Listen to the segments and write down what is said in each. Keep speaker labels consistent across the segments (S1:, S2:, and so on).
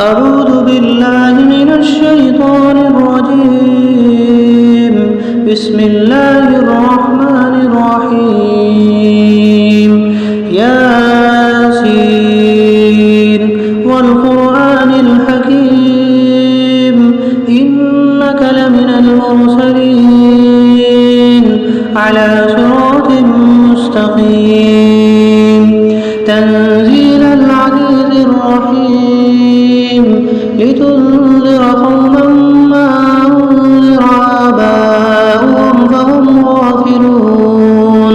S1: أعوذ بالله من الشيطان الرجيم. بسم الله الرحمن الرحيم. ياسين والقرآن الحكيم إنك لمن المرسلين على صراط مستقيم تنزيل العزيز الرحيم لتنذر قوما ما أنذر آباؤهم فهم غافلون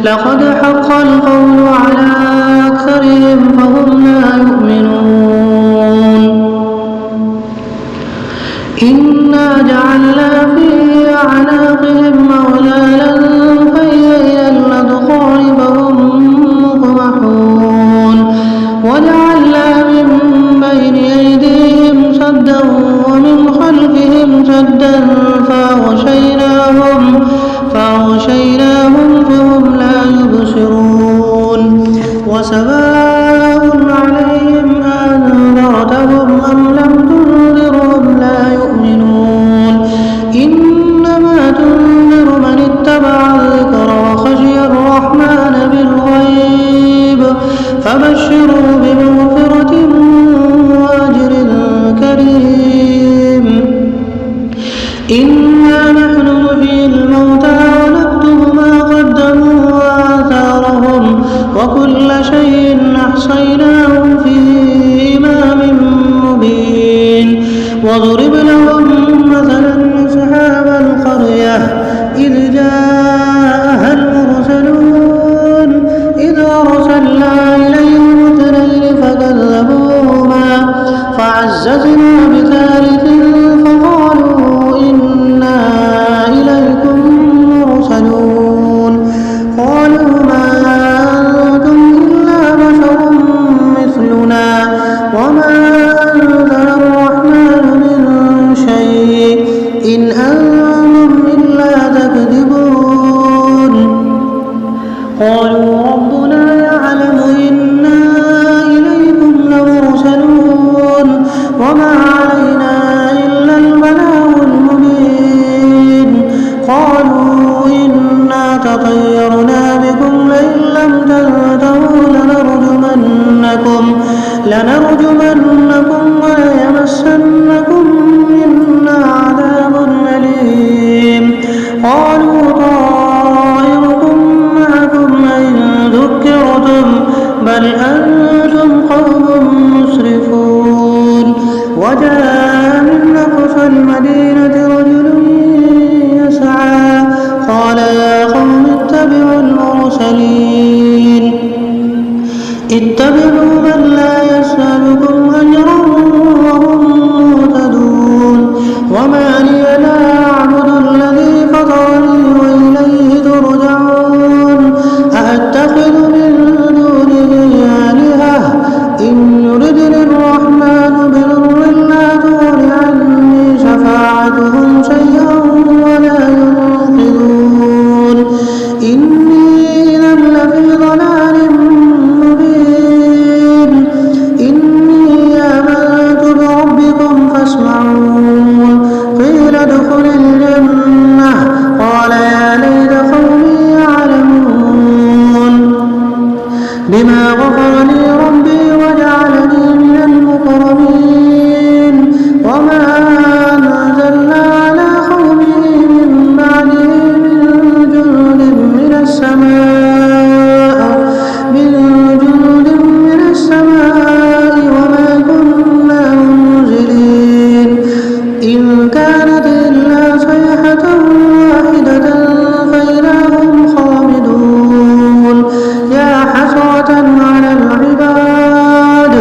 S1: لقد حق القول على أكثرهم فهم لا يؤمنون إنا جعلنا في أعناقهم أغلالا فهي إلى الأذقان فهم مقمحون وجعلنا من بين أيديهم سدا ومن خلفهم سدا فأغشيناهم فهم لا يبصرون وسواء عليهم أنذرتهم أم لم تنذرهم لا يؤمنون إنما تنذر من اتبع الذكر وخشي الرحمن بالغيب فبشروا بمغفرة وأجر كريم. إنا نحن نحيي الموتى ونكتب ما قدموا وآثارهم وكل شيء أحصيناه في إمام مبين واضرب لهم مثلا أصحاب القرية إذ جاءها المرسلون إذ أرسلنا إليهم اثنين فكذبوهما فعززنا بثالث فقالوا إنا إليكم مرسلون قالوا ما أنتم إلا بشر مثلنا وما أنزل الرحمن من شيء إن أنتم إلا تكذبون قالوا ربنا يعلم إنا إليكم لمرسلون وما علينا إلا البلاغ المبين قالوا إنا تطيرنا بكم لئن لم تنتهوا لنرجمنكم وليمسنكم منا عذاب أليم قالوا طائركم معكم إن ذكرتم بل أنتم قوم مسرفون وجاء من أقصى المدينة رجل يسعى قال يا قوم اتبعوا المرسلين اتبعوا من لا يسألكم أجرا وهم مهتدون وما لي لا أعبد الذي فطرني وإليه ترجعون أأتخذ من دونه آلهة إن يردني الرحمن بضر لا تغن عني شفاعتهم شيئا ولا ينقذون إني إذا لفي ضلال مبين إني آمنت بربكم فاسمعون قيل ادخل الجنة قال يا ليت قومي يعلمون بما غفر لي ربي وجعلني من المكرمين وما أنزلنا على قومه من بعده من جند من السماء وما كنا منزلين إن كانت إلا صيحة واحدة فإذا هم خامدون يا حسرة على العباد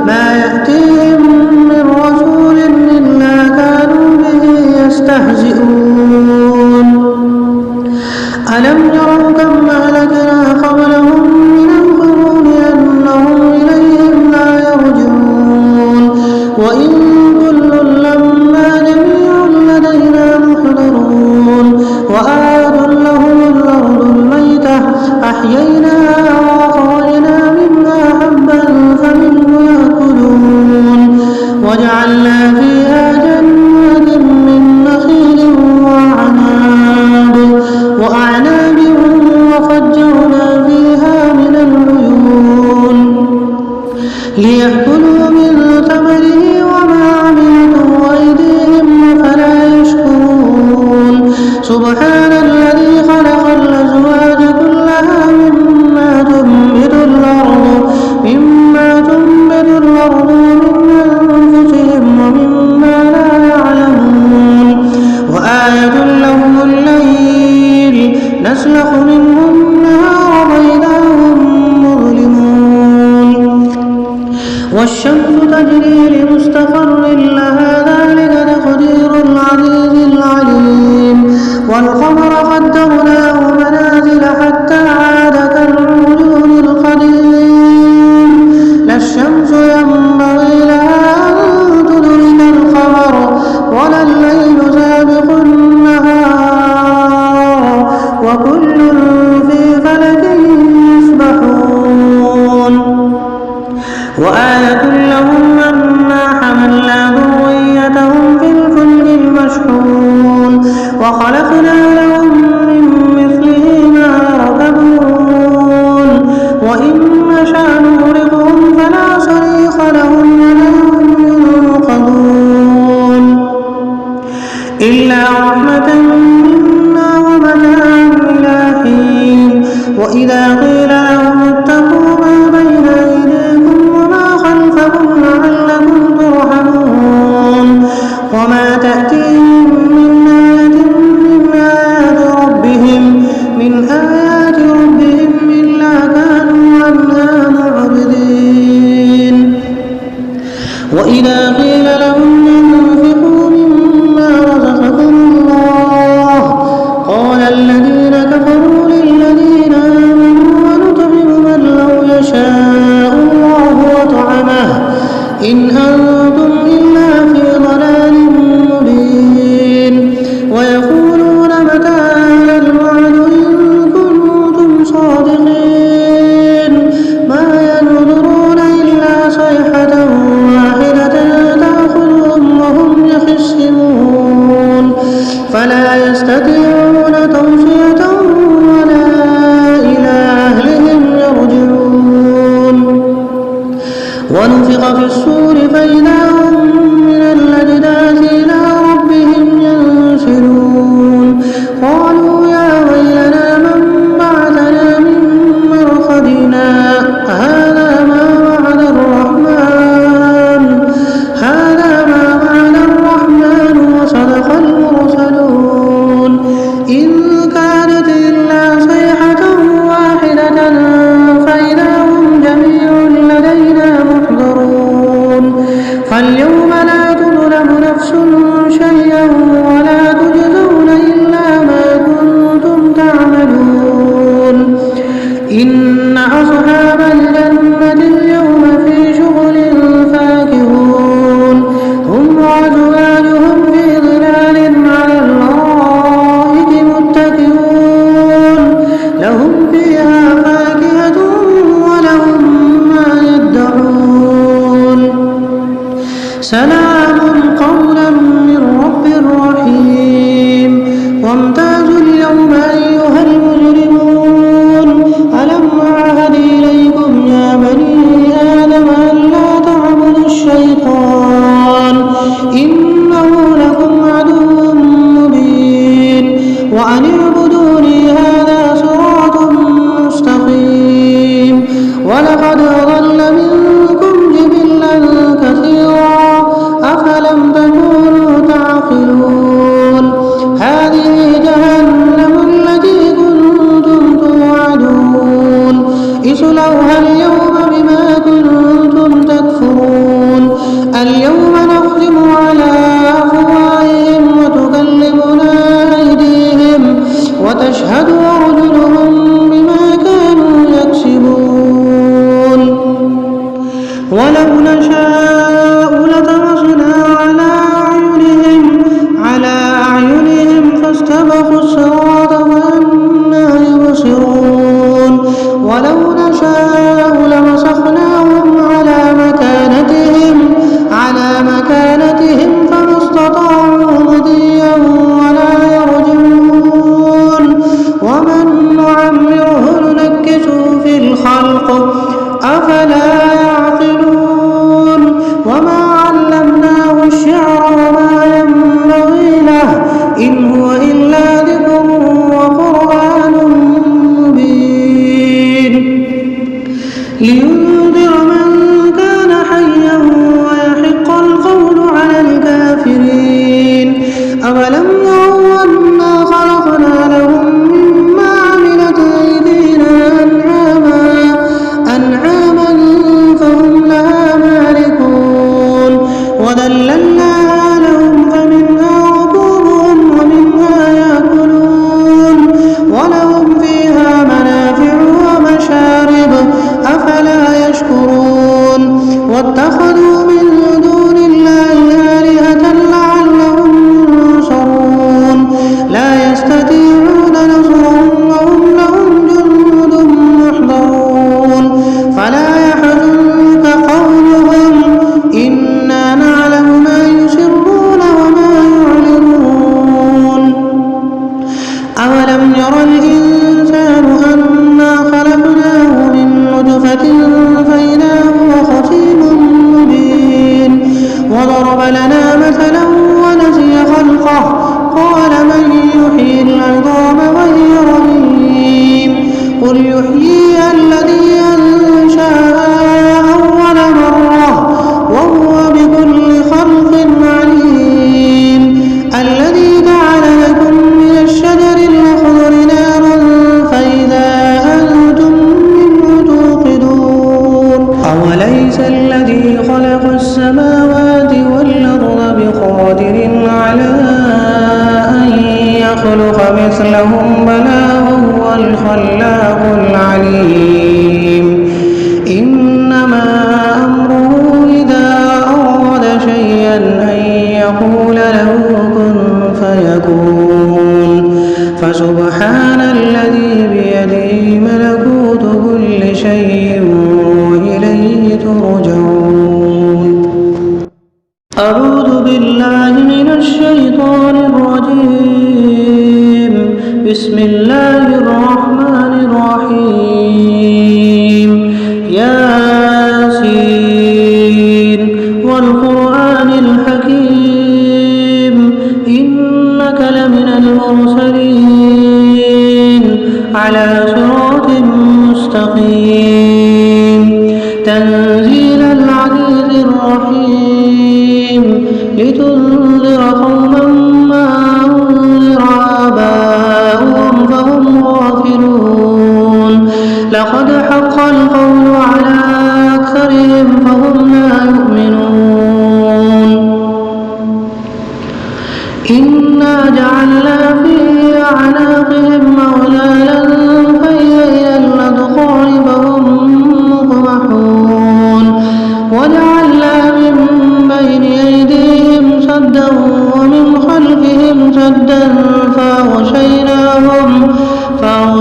S1: ما يأتيهم من رسول إلا كانوا به يستهزئون ألم يروا كم أهلكنا قبلهم من القرون أنهم إليهم لا يرجعون وإن كل لما جميع لدينا محضرون وآية لهم الأرض الميتة أحييناها وأخرجنا منها حبا فمنه يأكلون وجعلنا فيها جنات من نخيل وأعناب وفجرنا فيها من العيون ليأكلوا من ثمره وما عملته أيديهم أفلا يشكرون سبحان الذي خلق الأزواج كلها مما تنبت الأرض من أنفسهم ومما لا يعلمون وآية لهم الليل نسلخ منه النهار فإذا هم مظلمون والشمس تجري لمستقر لها ذلك تقدير العزيز العليم والقمر قدرناه منازل حتى عاد كالعرجون القديم لا الشمس ينبغي لها أن تدرك القمر ولا الليل سابق النهار وكل في فلك يسبحون وآية لهم أنا حملنا ذريتهم في الفلك المشحون وخلقنا لهم من مثله ما يركبون وإن نشأ نغرقهم فلا صريخ لهم ولا هم ينقذون إلا رحمة منا ومتاعا إلى حين وإذا قيل لهم اتقوا ما بين أيديكم وما خلفكم لعلكم ترحمون وما تأتيهم من آيات ربهم إلا كانوا عنها معرضين وإذا قيل لهم انفقوا مما رزقكم الله قال الذين كفروا للذين آمنوا ونطعم من لو يشاء الله وطعمه إن أنتم إلا في ضلال مبين ويقولون متى هذا الوعد إن كنتم صادقين ما ينظرون إلا صيحة واحدة تأخذهم وهم يخصمون فلا يستطيعون توصية ولا إلى أهلهم يرجعون ونفخ في الصور فإذا هم من الأجداث إلى ربهم ينسلون قالوا يا ويلنا من بعثنا من مرقدنا هذا ما وعد الرحمن وصدق المرسلون إن كانت إلا صيحة واحدة فإذا هم جميع لدينا محضرون فاليوم لا تظلم نفس شيئا ولا تجزون إلا ما كنتم تعملون إن أصحاب الجنة اليوم في شغل فاكهون هم وأزواجهم في ظلال على الأرائك متكئون لهم فيها فاكهة ولهم ما يدعون سلام قولا من رب رحيم وامتازوا اليوم أيها المجرمون ألم أعهد إليكم يا بني آدم ألا تعبدوا الشيطان إنه لكم عدو مبين وأن اعبدوني هذا صراط مستقيم ولقد أضل منكم جبلا كثيرا أفلم تكونوا تعقلون هذه جهنم التي كنتم توعدون اصلوها اليوم بما كنتم تكفرون اليوم نختم على وذللناها لهم فمنها ركوبهم ومنها يأكلون ولهم فيها منافع ومشارب أفلا يشكرون واتخذوا من دون الله آلهة لعلهم ينصرون لا يستطيعون نصرهم وهم لهم جند محضرون فلا يحزنك قولهم إنا نعلم ما يسرون وما يعلنون أولم ير الإنسان أنا خلقناه من نطفة فإذا هو خصيم مبين وضرب لنا مثلا ونسي خلقه قال من يحيي العظام وهي رميم قل يحييها الذي أنشأها أول مرة وهو بكل خلق عليم الذي جعل لكم من الشجر الأخضر نارا فإذا أنتم منه توقدون أوليس الذي خلق السماوات والأرض بقادر على أن يخلق مثلهم بلى وهو الخلاق العليم إنما أمره إذا أراد شيئا أن يقول له كن فيكون فسبحان الذي بيده ملكوت كل شيء وإليه ترجعون أعوذ بالله من الشيطان الرجيم بسم الله الرحمن الرحيم ياسين والقرآن الحكيم إنك لمن المرسلين على صراط مستقيم تنزيل العزيز الرحيم لتنذر قوما ما أنذر آباؤهم فهم غافلون لقد حق القول على أكثرهم فهم لا يؤمنون إنا جعلنا في أعناقهم أغلالا فهي إلى الأذقان فهم مقمحون وجعلنا من بين أيديهم سدا ومن خلفهم سدا فأغشيناهم فهم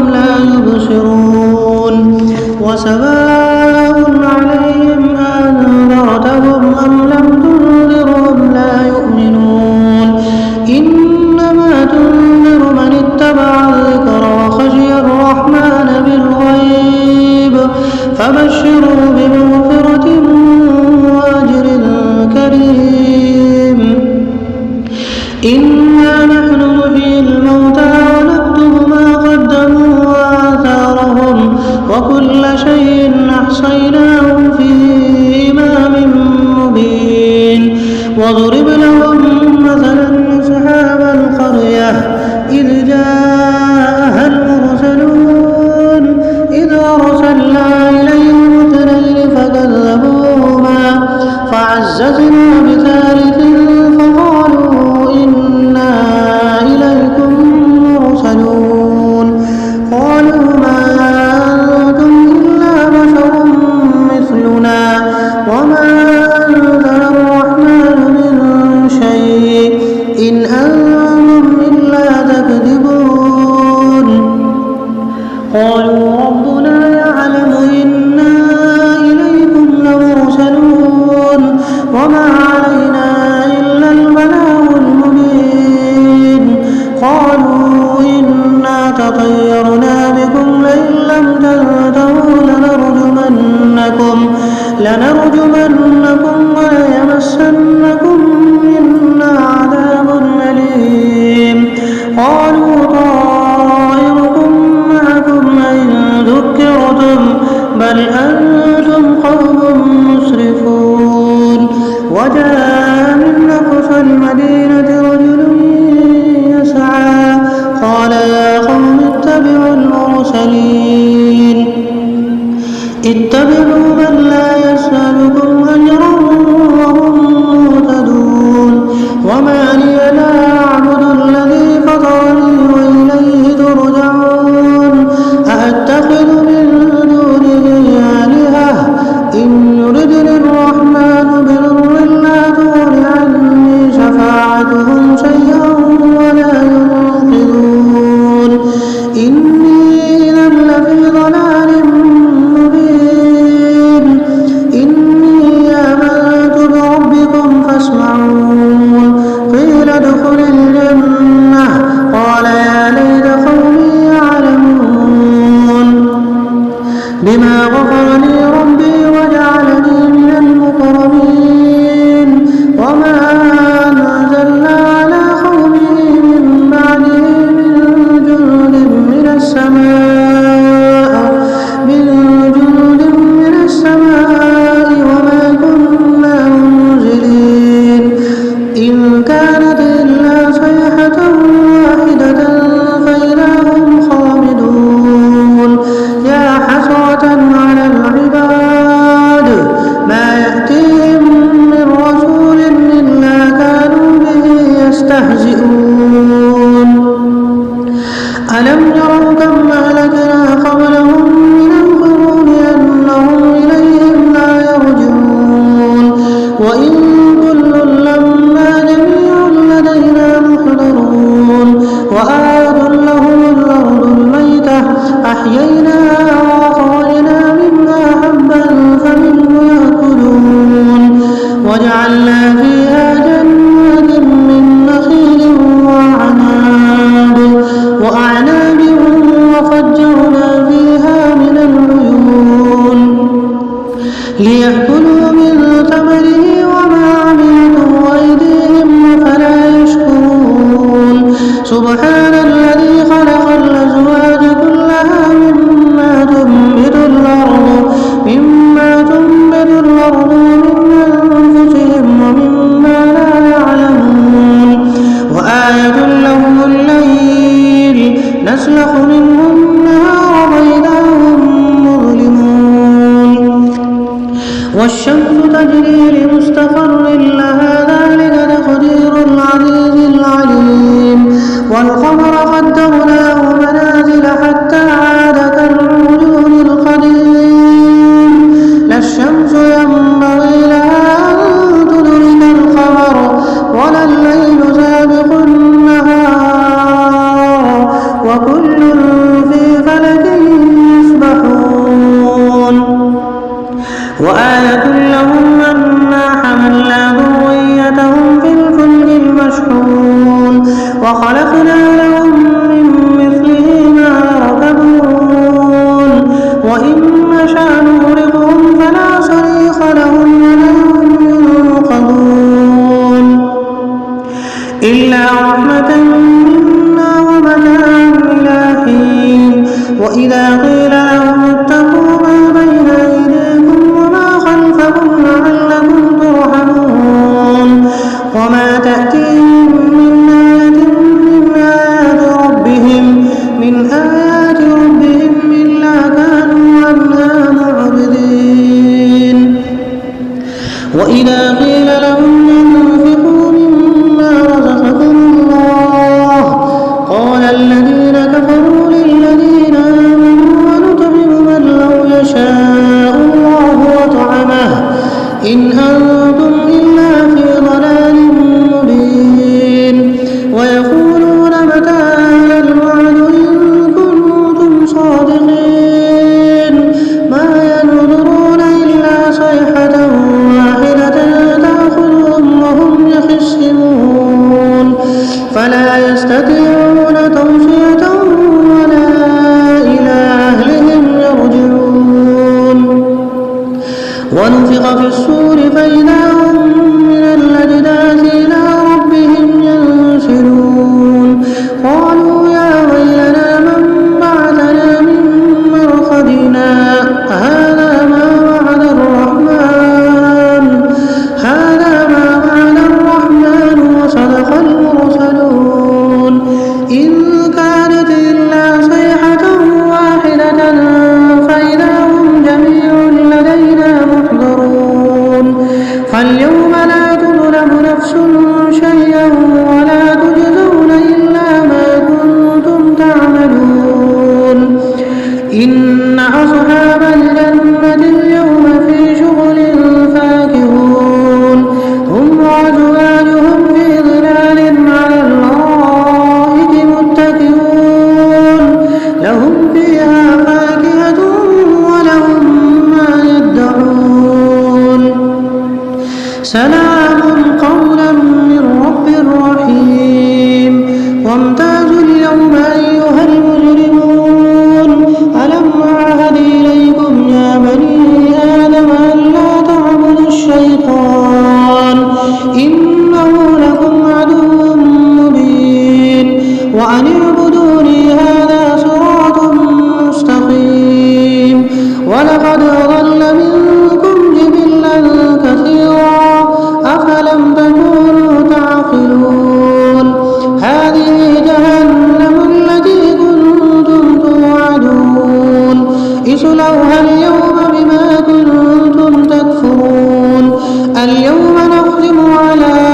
S1: لا يبصرون وسواء عليهم أنذرتهم أم لم تنذرهم لا يؤمنون إنما تنذر من اتبع الذكر وخشي الرحمن بالغيب فبشروا بمغفرة وأجر كريم إنا نحن نحيي الموتى ونكتب ما قدموا وآثارهم وكل شيء أحصيناه في إمام مبين واضرب لهم مثلا أصحاب القرية إذ جاءها المرسلون إذ أرسلنا إليهم اثنين فكذبوهما فعززنا بثالث فقالوا إنا إليكم مرسلون قالوا ما أنتم إلا بشر مثلنا وما أنزل الرحمن من شيء إن أنتم إلا تكذبون قالوا ربنا يعلم إنا إليكم لمرسلون وما علينا إلا البلاغ المبين قالوا إنا تطيرنا بكم لئن لم تنتهوا لنرجمنكم وليمسنكم منا عذاب أليم قالوا طائركم معكم إن ذكرتم بل أنتم قوم مسرفون وجاء من أقصى المدينة رجل يسعى قال يا قوم اتبعوا المرسلين اتبعوا من لا يسألكم أجرا وإن كل لما جميع لدينا محضرون وآية لهم الأرض الميتة أحييناها وأخرجنا منها حبا فمنه يأكلون وجعلنا فيها جنات من نخيل وأعناب وفجرنا فيها من العيون ليأكلوا من ثمره وما عملته أيديهم أفلا يشكرون سبحان الذي خلق الأزواج كلها مما تنبت الأرض من أنفسهم ومما لا يعلمون وآية لهم الليل نسلخ منه النهار فإذا هم مظلمون والشمس تجري لمستقر لها ذلك تقدير العزيز العليم والقمر قدرناه منازل حتى عاد كالعرجون القديم لا الشمس ينبغي لها أن تدرك القمر ولا الليل سابق النهار وكل في فلك يسبحون وآية لهم أنا حملنا ذريتهم في الفلك المشحون وخلقنا لهم من مثله ما يركبون وإن نشأ نغرقهم فلا صريخ لهم ولا هم ينقذون إلا رحمة منا ومتاعا إلى حين وإذا قيل لهم اتقوا ما بين أيديكم وما خلفكم لعلكم ترحمون وما تأتيهم من آية من آيات ربهم إلا كانوا عنها معرضين وإذا قيل لهم انفقوا مما رزقكم الله قال الذين كفروا للذين آمنوا ونطعم من لو يشاء الله وطعمه إن أنتم إلا في ضلال مبين ويقولون متى هذا الوعد إن كنتم صادقين ما ينظرون إلا صيحة واحدة تأخذهم وهم يخصمون فلا يستطيعون توصية ولا إلى أهلهم يرجعون ونفخ في الصور فإذا هم من الأجداث إلى ربهم ينسلون قالوا يا ويلنا من بعثنا من مرقدنا هذا ما وعد الرحمن وصدق المرسلون إن كانت إلا صيحة واحدة فإذا هم جميع لدينا محضرون فاليوم لا تظلم نفس شيئا ولا تجزون إلا ما كنتم تعملون إن أصحاب الجنة اليوم في شغل فاكهون هم وأزواجهم في ظلال على الأرائك متكئون لهم فيها فاكهة ولهم ما يدعون سلام قولا من رب رحيم وامتازوا اليوم أيها المجرمون ألم أعهد إليكم يا بني آدم ألا تعبدوا الشيطان إنه لكم عدو مبين وأن اعبدوني هذا صراط مستقيم ولقد أضل منكم جبلا كثيرا أفلم تكونوا تعقلون هذه جهنم التي كنتم توعدون اصلوها اليوم بما كنتم تكفرون اليوم نختم على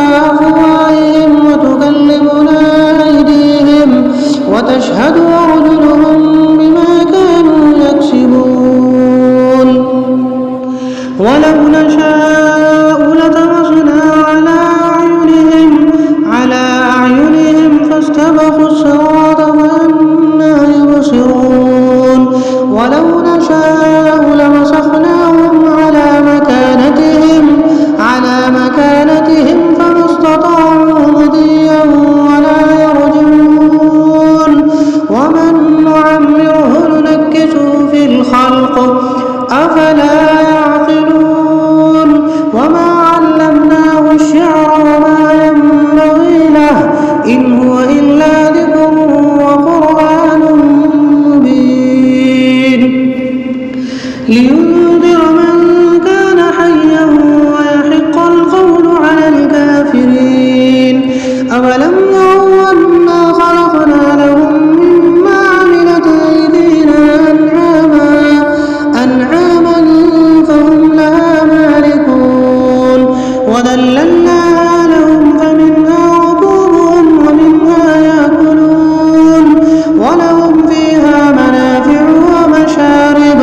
S1: وذللناها لهم فمنها ركوبهم ومنها يأكلون ولهم فيها منافع ومشارب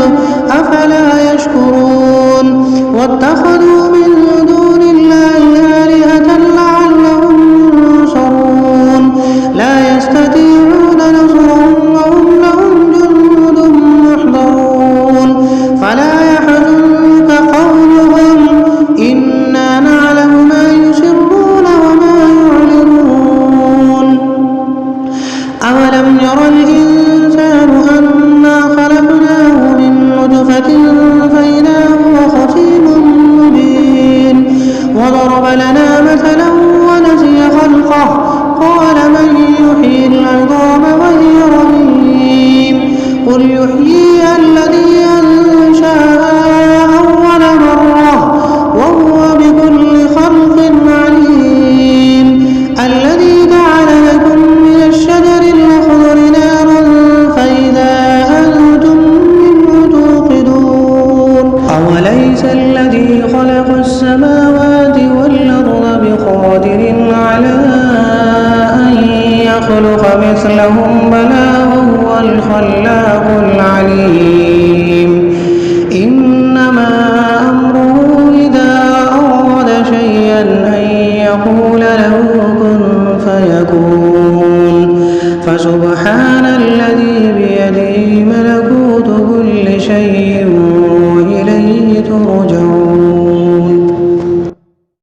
S1: أفلا يشكرون واتخذوا من دون الله آلهة لعلهم ينصرون لا يستطيعون نصرهم وهم لهم جند محضرون فلا يحزنك قولهم إنا نعلم ما يسرون وما يعلنون أولم ير الإنسان أنا خلقناه من نطفة فإذا هو خصيم مبين وضرب لنا مثلا ونسي خلقه قال من يحيي العظام وهي رميم قل يحييها الذي أنشأها أول مرة وهو بكل خلق عليم الذي جعل لكم من الشجر الأخضر نارا فإذا أنتم منه توقدون أوليس الذي خلق السماوات والأرض بقادر على أن يخلق مثلهم بلى وهو الخلاق